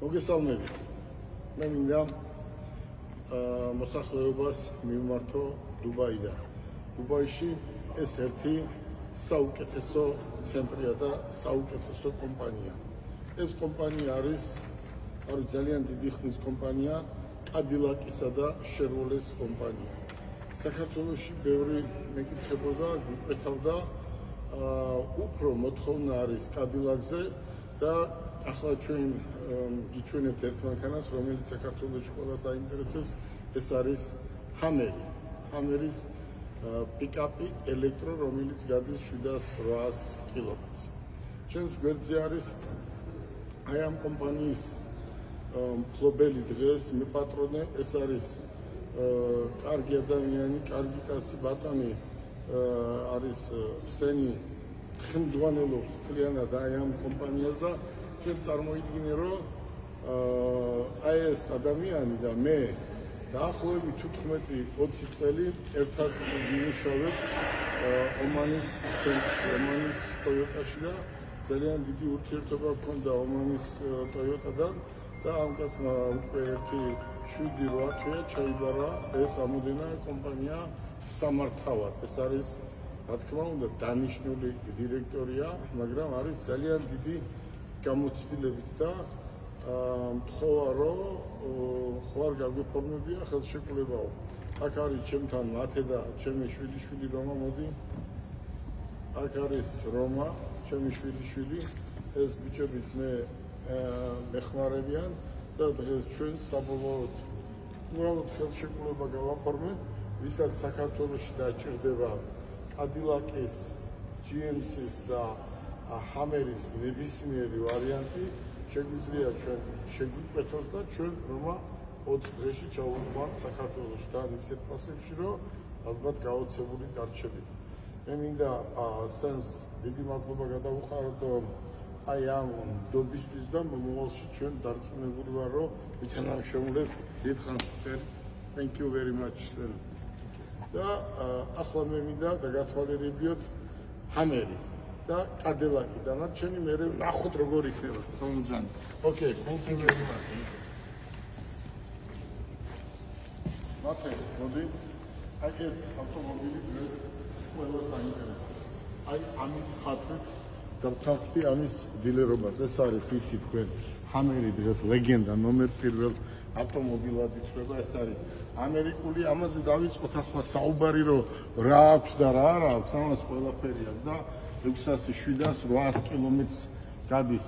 მოგესალმებით. მე მინდა მოსახლეობას მივმართო დუბაიდან. დუბაიში ეს ერთი საუკეთესო ცენტრია და საუკეთესო კომპანია. ეს კომპანია არის ძალიან დიდი ხნის კომპანია, კადილაკისა და შერვოლეს კომპანია. საქართველოში ბევრი მეკითხებოდა, გვიკვეთავდა, უფრო მოთხოვნა არის კადილაკზე და ახლა ჩვენ გიჩვენებთ ერთ მანქანას, რომელიც საქართველოში ყველას აინტერესებს, ეს არის ჰამერი. ჰამერის პიკაპი ელექტრო, რომელიც გადის 700-800 კილომეტრს. ჩვენს გვერდზე არის აი ამ კომპანიის მფლობელი დღეს მეპატრონე, ეს არის კარგი ადამიანი, კარგი კაცი ბატონი არის სენი ხელმძღვანელობს მთლიანად აი ამ კომპანიას და ჩვენ წარმოიდგინე რომ აი ეს ადამიანი და მე დაახლოებით 15-20 წელი ერთად ვიმუშავებთ ომანის ცენტრში, ომანის ტოიოტაში და ძალიან დიდი ურთიერთობა ჰქონდა ომანის ტოიოტადან და ამ კაცმა უკვე ერთი 7-8 თვეა ჩაიბარა ეს ამოდენა კომპანია სამართავად. ეს არის რა თქმა უნდა დანიშნული დირექტორია, მაგრამ არის ძალიან დიდი გამოცდილებით და მთხოვა რომ ხო არ გაგვიფორმებია ხელშეკრულებაო. აქ არის ჩემთან მათე და ჩემი შვილი რომა, მოდი. აქ არის რომა, ჩემი შვილი, ეს ბიჭებიც მეხმარებიან და დღეს ჩვენ საბოლოოდ უბრალოდ ხელშეკრულება გავაფორმეთ, ვისაც საქართველოში დაჭირდება კადილაკის, GMC-ის და ჰამერის ნებისმიერი ვარიანტი, შეგვიძლია ჩვენ შეგვიკვეთოს და ჩვენ რომა 20 დღეში ჩავუდგამთ საქართველოში და ისეთ ფასებში, რომ ალბათ გაოცებული დარჩებით. მე მინდა სენს დიდი მადლობა გადავუხაროთ აი ამ დობისთვის და მომავალში ჩვენ დარწმუნებული ვარ, რომ ვითანამშრომლებ დიდხანს წინ. Thank you very much. და ახლა მე მინდა დაგათვალიერებიოთ ჰამერი და კადილაკი. დანარჩენი მე ნახოთ როგორ იქნება წონჯანი. Okay, thank you very much. მათე, მოდი. აი ეს ავტომობილი დღეს ყველას აინტერესებს. აი ამის ხათით დავთანხმდი ამის დილერობას. ეს არის იცი თქვენ ჰამერი დღეს ლეგენდა ნომერ 1 ავტომობილად ითვლება. ეს არის ამერიკული, ამაზე დავიწყოთ ახლა საუბარი, რომ რა აქვს და რა არ აქვს, ამას ყველაფერი აქვს და 700-800 კილომეტრს გადის.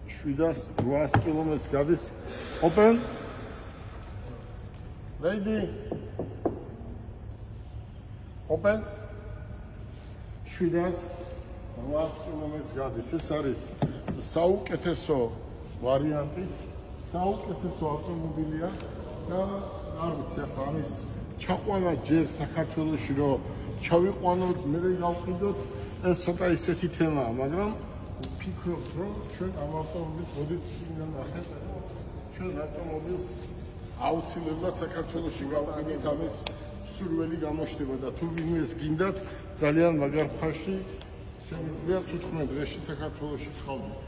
700-800 კილომეტრს გადის. Open. Ready. Open. 700-800 კილომეტრს გადის. ეს არის საუკეთესო ვარიანტი, საუკეთესო ავტომობილია და არ ვიცი ახლა ამის ჩაყვანა ჯერ საქართველოში რომ ჩავიყვანოთ, მე გავყიდოთ, ეს ცოტა ისეთი თემაა, მაგრამ ვფიქრობ, რომ ჩვენ ამ ავტომობილს მოდით შინგან ნახეთ. ჩვენ ავტომობილს აუცილებლად საქართველოში გავყიდეთ, ამის სურვილი გამოჩნდება და თუ ვინმეს გინდათ ძალიან მაგარ ფაში შემიძლია 15 დღეში საქართველოში ხავდეთ.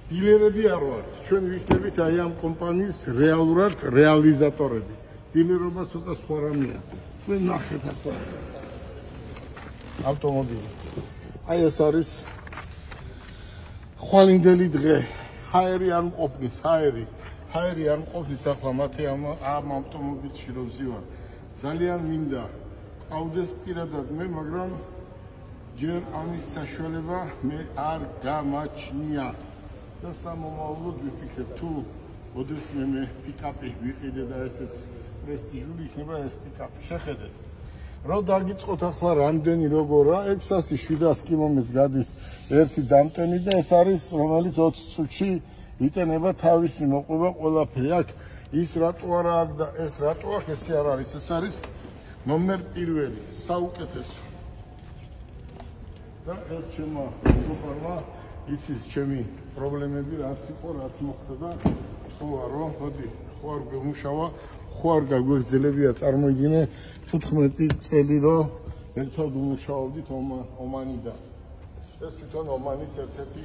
დილერები არ ვართ, ჩვენ ვიქნებით აი ამ კომპანიის რეალურად რეალიზატორები. დილერობა ცოტა სხვა რამეა. თქვენ ნახეთ ახლა ავტომობილი. აი ეს არის ხვალინდელი დღე. ჰაერი არ მყოფნის, ჰაერი არ მყოფნის ახლა მათე ამ ავტომობილში რო ვზივარ. ძალიან მინდა ყავდეს პირადად მე, მაგრამ ჯერ ამის საშუალება მე არ გამაჩნია. და სამომავლოდ ვიფიქრებ, თუ ოდესმე მე პიკაპი ვიყიდე და ესეც პრესტიჟული იქნება ეს პიკაპი. შეხედეთ. რო დაგიწყოთ ახლა რამდენი როგორა 600-700 კილომეტრს გადის ერთი დამტენი და ეს არის რომელიც 20 წუთში იტენება თავისი მოყვება ყველაფერი. აქ ის რატო არა აქ და ეს რატო აქ, ესე არ არის. ეს არის ნომერ 1, საუკეთესო. და ეს ჩემო მეგობრებმა იცის ჩემი პრობლემები რაც იყო, რაც მოხდა და თქვა რომ მოდი, ხო არ გემუშავა, ხო არ გაგვერძელებია წარმოიდგინე 15 წელი რომ ერთად ვმუშაობდით ომანიდან. ეს თვითონ ომანის ერთ-ერთი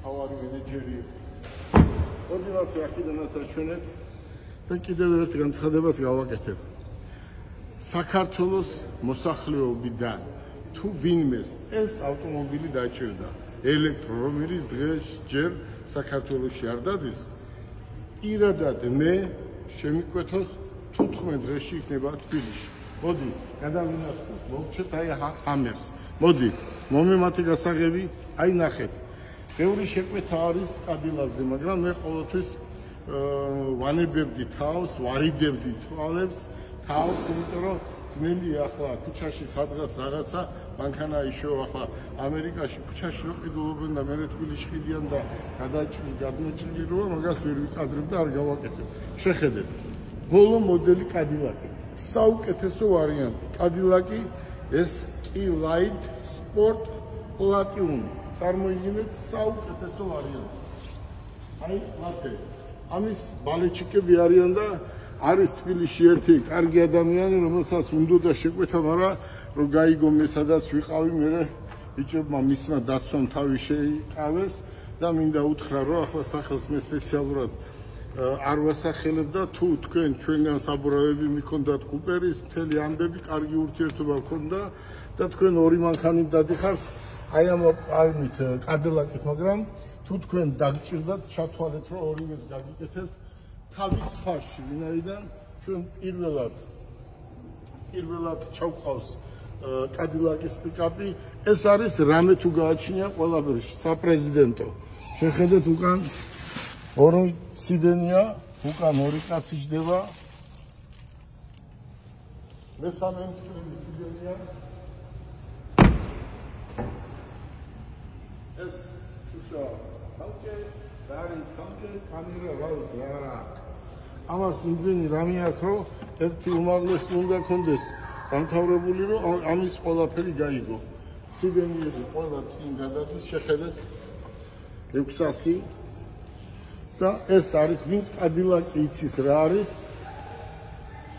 თავარი მენეჯერი იყო. მოდივათ აქედანაც აჩვენეთ და კიდევ ერთ განცხადებას გავაკეთებ. საქართველოს მოსახლეობიდან თუ ვინმეს ეს ავტომობილი დაჭირდა ელექტრო, რომელიც დღეს ჯერ საქართველოში არ დადის, პირადად მე შემიკვეთოს 15 დღეში იქნება თბილისში. მოდი, გადავინახოთ, მოვჩეთ აი ამერს. მოდი, მომემართე გასაღები, აი ნახეთ. ბევრი შეკვეთა არის კადილაკზე, მაგრამ მე ყოველთვის ვანებებდი თავს, ვარიდებდი თვალებს, თავს, იმიტომ რომ ძნელია ახლა ქუჩაში სადღაც რაღაცა მანქანა იშო ახლა ამერიკაში ქუჩაში რო ყიდულობენ და მე თბილისში ყიდიან და გადმოჭრილი როა მაგას ვერ ვიკადრებ და არ გავაკეთებ. შეხედეთ. ბოლო მოდელი კადილაკი. საუკეთესო ვარიანტი. კადილაკი SQ-Lite Sport Platinum. წარმოიდგინეთ საუკეთესო ვარიანტი. აი, მათე. ამის ბალეჩიკები არიან და არის თბილისში ერთი კარგი ადამიანი, რომელსაც უნდა შეკვეთა, მაგრამ რომ გაიგო მე სადაც ვიყავი, მე ბიჭებმა მისმა დაცვამ თავი შეიკავეს და მინდა უთხრა, რომ ახლა სახელს მე სპეციალურად არ ვასახელებ და თუ თქვენ ჩვენგან საბურავები მიქონდათ კუპერის, მთელი ამბები, კარგი ურთიერთობა გქონდა და თქვენ ორი მანქანით დადიხართ აი ამ კადილაკით, მაგრამ თუ თქვენ დაგჭირდათ, ჩათვალეთ, რომ ორივეს გაგიკეთებთ თავის ფასში, ვინაიდან ჩვენ პირველად ჩავყავს კადილაკის პიკაპი, ეს არის რამე თუ გააჩნია ყველაფერი საპრეზიდენტო. შეხედეთ უკან ორი სიდენია, უკან ორი კაცი ჯდება. მესამე მწვრთნელი სიდენია. ეს შუშა ცალკე სამკე კამერა რავს რა. ამას იმდენი რამე აქვს, რომ ერთი უმაღლესი უნდა კონდეს დამთავრებული, რომ ამის ყველაფერი გაიგო. სიდენიები ყველა წინ გადადის, შეხედეთ 600 და ეს არის ვინც კადილაკი იცის რა არის.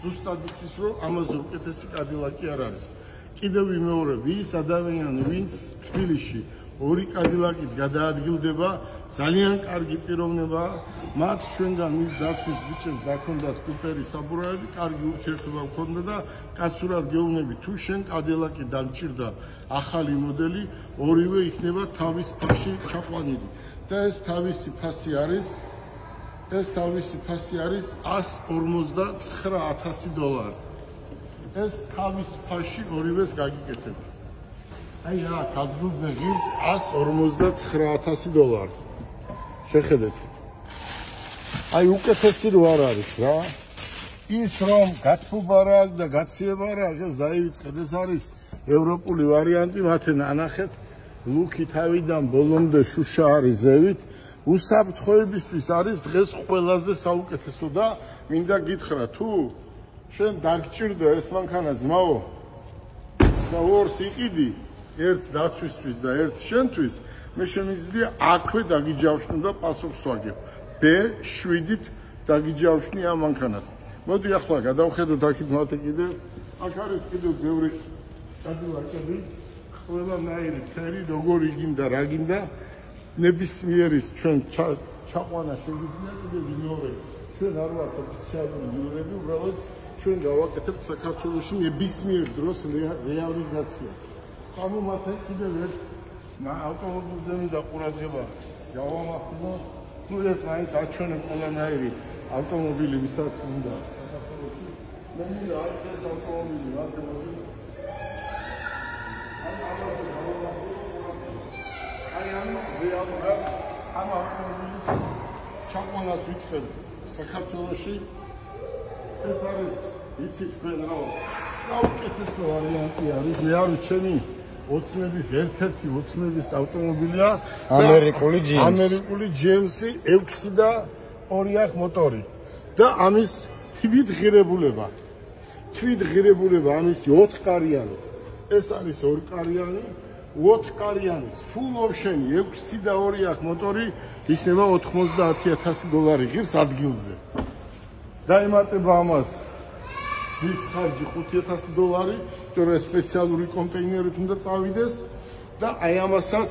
ზუსტად იცის, რომ ამაზე უკეთესი კადილაკი არ არის. კიდევ ვიმეორებ, ვის ადამიანი, ვინც თბილისში ორი კადილაკით გადაადგილდება, ძალიან კარგი პიროვნება, მათ ჩვენგან მის დაცვის ბიჭებს დაქონდათ კუპერი საბურავები, კარგი ურთიერთობა გქონდა და კაცურად გეუბნები, თუ შენ კადილაკი დაგჭირდა ახალი მოდელი, ორივე იქნება თავის ფასში ჩაყვანილი. და ეს თავისი ფასი არის $159,000. ეს თავის ფასში ორივეს გაგიკეთებთ. აი რა, კადრზე ღირს $159,000. შეხედეთ. აი უკეთესი რო არ არის რა. ის რომ გათბობა რა და გაციება რა, ეს დაივიწყეთ, ეს არის ევროპული ვარიანტი, მათე ნანახეთ. ლუკი თავიდან ბოლომდე შუშა არის ზევით. უსაფრთხოებისთვის არის დღეს ყველაზე საუკეთესო და მინდა გითხრა, თუ შენ დაგჭირდა ეს მანქანა ძმაო და ორს იყიდი, ერთს დაცვისთვის და ერთს შენთვის, მე შემიძლია აქვე დაგიჯავშნო და პასუხს ვაგებ. B7-ით დაგიჯავშნი ამ მანქანას. მოდი ახლა გადავხედოთ აქეთ მათე კიდევ. აქ არის კიდევ ბევრი კადილაკები, ყველანაირი ფერი, როგორი გინდა, რა გინდა. ნებისმიერის ჩვენ ჩაყვანა შეგვიძლია კიდევ ვიმეორებ. ჩვენ არ ვართ ოფიციალური მიურები, უბრალოდ ჩვენ გავაკეთებთ საქართველოში ნებისმიერ დროს რეალიზაცია. ანუ მათე კიდევ ერთ ავტომობილზე მინდა ყურადღება გავამახვილო. ნუ ეს მაინც აჩვენებ ყველანაირი ავტომობილი, ვისაც უნდა საქართველოში. მე მინდა ეს ავტომობილი ავტომობილი. აი ამის რეალურად ამ ავტომობილის ჩაყვანას ვიწყებ საქართველოში. ეს არის იცით თქვენ რომ საუკეთესო ვარიანტი არის. მე არ ჩემი ოცნების ერთ-ერთი ოცნების ავტომობილია ამერიკული GMC 6 და 2 აქ მოტორი და ამის თვითღირებულება ამის 4 კარიანის. ეს არის 2 კარიანი, 4 კარიანის full option 6 და 2 აქ მოტორი იქნება $90,000 ღირს ადგილზე. დაემატება ამას ზის ხარჯი $5,000, იმიტომ რომ სპეციალური კონტეინერით უნდა წავიდეს და აი ამასაც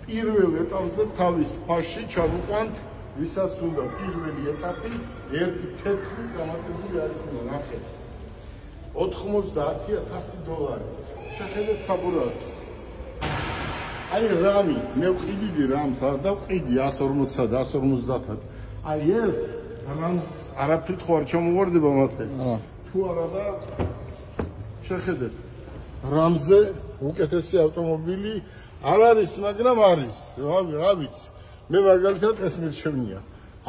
პირველ ეტაპზე თავის ფასში ჩავუყვანთ ვისაც უნდა პირველი ეტაპი ერთი თეთრი გამარტებული არ იქნება ნახეთ $90,000 შეხედეთ საბურავებს აი რამი მე ვყიდიდი რამს და ვყიდი 140 და 150 აი ეს რამს არაფრით ხო არ ჩამოვარდება მათე თუ არა და შეხედეთ რამზე უკეთესი ავტომობილი არ არის მაგრამ არის რა ვიცი მე მაგალითად ეს მირჩევნია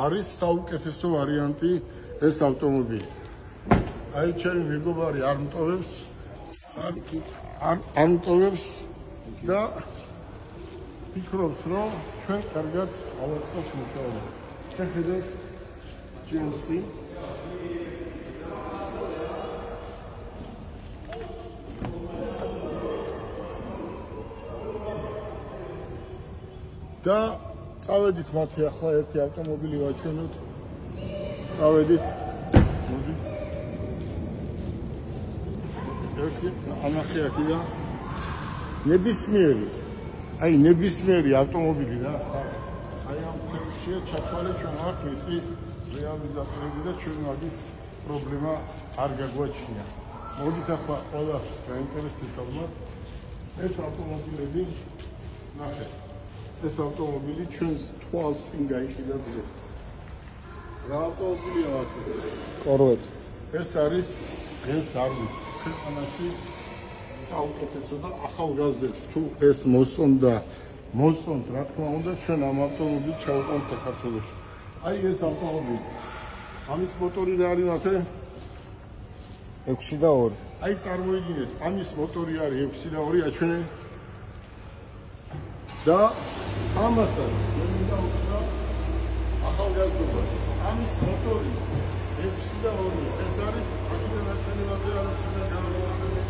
არის საუკეთესო ვარიანტი ეს ავტომობილი აი ჩემი მეგობარი არ მტოვებს და ფიქრობს რომ ჩვენ კარგად ავაწყობთ მუშაობა შეხედეთ GMC და წავედით მათი ახლა ერთი ავტომობილი ვაჩვენოთ წავედით მოდი ერთი ანახე აქედან ნებისმიერი ავტომობილი რა აი ამ ცექშია ჩათვალე ჩვენ ვართ მისი რეალიზატორები და ჩვენ მაგის პრობლემა არ გაგვაჩნია მოდით ახლა ყველას გაინტერესებს ალბათ ეს ავტომობილები ნახეთ ეს ავტომობილი ჩვენს თვალს წინ გაიხიდა დღეს. რა ავტომობილია მათი? Corvette. ეს არის დღეს არ ვიცი. ქვეყანაში საუკეთესო და ახალგაზრდებს თუ ეს მოსწონთ, რა თქმა უნდა, ჩვენ ამ ავტომობილს ჩავყვანთ საქართველოში. აი ეს ავტომობილი. ამის მოტორი რა არის მათე? 6.2. აი წარმოიდგინეთ, ამის მოტორი არის 6.2 აჩვენე და ამასაც მე მინდა ვთქვა ახალგაზრდობას ამის მოტორი 6.2 ეს არის აქედან აჩვენებაზე არ უნდა გამოვარდნე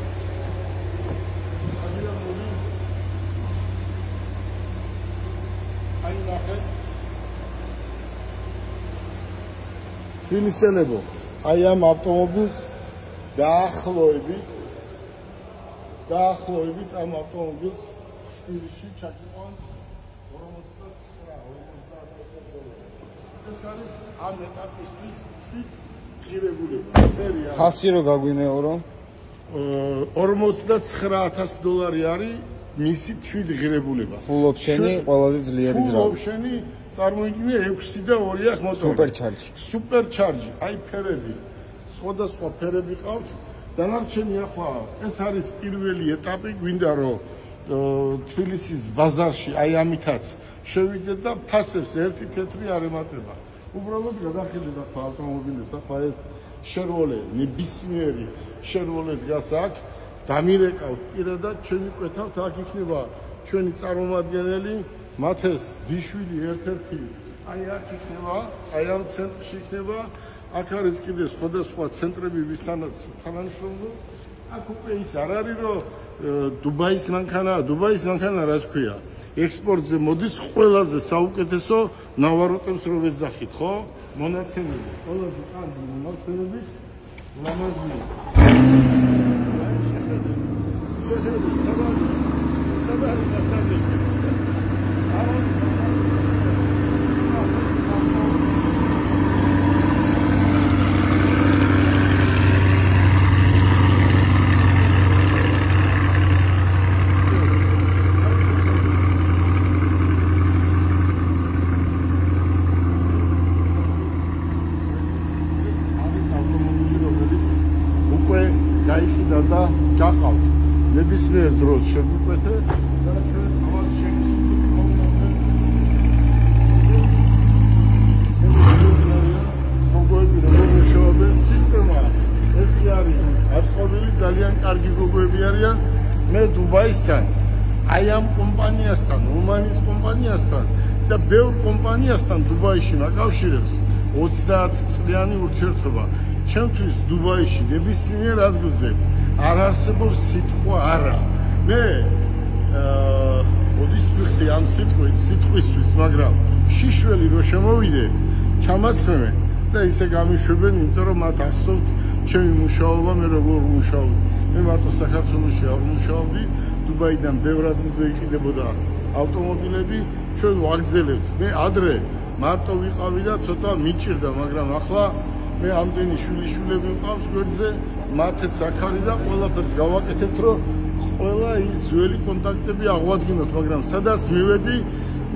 აქედან მოდი აი ნახეთ ფილისენებო აი ამ ავტომობილს დაახლოებით ამ ავტომობილს პირში ჩაგიყვან 49-50 ეს არის ამ ეტაპისთვის თვით ღირებულება. ფასი რო გაგვიმეორო $49,000 არის მისი თვით ღირებულება. Full option-ი ყველაზე ძლიერი ძრავა. Full option-ი წარმოიდგინე 6.2 აქვს მოტორი. Supercharge. აი ფერები. სხვადასხვა ფერები ყავთ. დანარჩენი ახლა ეს არის პირველი ეტაპი, გვინდა რომ თბილისის ბაზარში აი ამითაც შევიდეთ და ფასებს ერთი თეთრი არ ემატება. უბრალოდ გადახედეთ ახლა ავტომობილებს, ახლა ეს შერვოლე, ნებისმიერი შერვოლე დგას აქ, დამირეკავთ პირადად, ჩვენი კვეთავთ, აქ იქნება ჩვენი წარმომადგენელი, მათეს დიშვილი ერთ-ერთი, აი აქ იქნება, აი ამ ცენტრში იქნება, აქ არის კიდე სხვადასხვა ცენტრები ვისთანაც თანამშრომლობ. აქ უკვე ის არ არის რომ დუბაის მანქანა რას ქვია? ექსპორტზე მოდის ყველაზე საუკეთესო ნავაროტებს რო ვეძახით, ხო? მონაცემები, ყველაზე კარგი მონაცემები, ლამაზი. აი შეხედეთ. საბარი დასაგები. და ჯაყავთ ნებისმიერ დროს შეგვიკვეთე და ჩვენ ამას შეგისურვებთ გოგოები როგორ მუშაობენ სისტემა ეს არის აწყობილი ძალიან კარგი გოგოები არიან მე დუბაისთან აი ამ კომპანიასთან ომანის კომპანიასთან და ბევრ კომპანიასთან დუბაიში მაკავშირებს 30 წლიანი ურთიერთობა ჩემთვის დუბაიში ნებისმიერ ადგილზე არ არსებობს სიტყვა არა მე მოდის ვიხდი ამ სიტყვისთვის მაგრამ შიშველი რო შემოვიდე ჩამაცმევენ და ისე გამიშვებენ იმიტომ რომ მათ ახსოვთ ჩემი მუშაობა მე როგორ ვმუშაობდი მე მარტო საქართველოში არ ვმუშაობდი დუბაიდან ბევრ ადგილზე იყიდებოდა ავტომობილები ჩვენ ვაგრძელებთ მე ადრე მარტო ვიყავი და ცოტა მიჭირდა, მაგრამ ახლა მე ამდენი შვილიშვილები მყავს გვერდზე, მათაც აქ არის და ყველაფერს გავაკეთებთ, რომ ყველა ის ძველი კონტაქტები აღვადგინოთ, მაგრამ სადაც მივედი,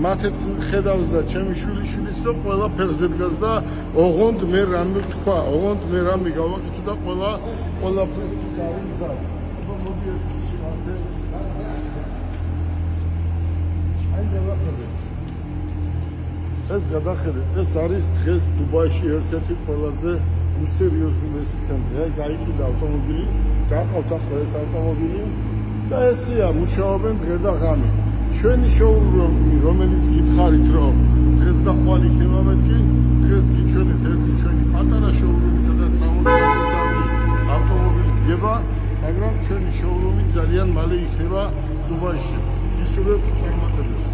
მათაც ხედავს და ჩემი შვილიშვილიც, რომ ყველა ფეხზე დგას და ოღონდ მე რამე ვთქვა, ოღონდ მე რამე გავაკეთო და ყველაფერს არის მზად. აბა მოდი ეს გადახედეთ, ეს არის დღეს დუბაიში ერთ-ერთი ყველაზე უსერიოზული ცენტრი. აი გაიყიდა ავტომობილი, გაყავთ ახლა ეს ავტომობილი და ესეა მუშაობენ დღე და ღამე. ჩვენი შოურუმი, რომელიც გითხარით, რომ დღეს და ხვალ იქნება მეთქი, დღეს გიჩვენეთ ერთი ჩვენი პატარა შოურუმი, სადაც 60 ავტომობილი დგება, მაგრამ ჩვენი შოურუმი ძალიან მალე იქნება დუბაიში. ისურვებთ წარმატებას.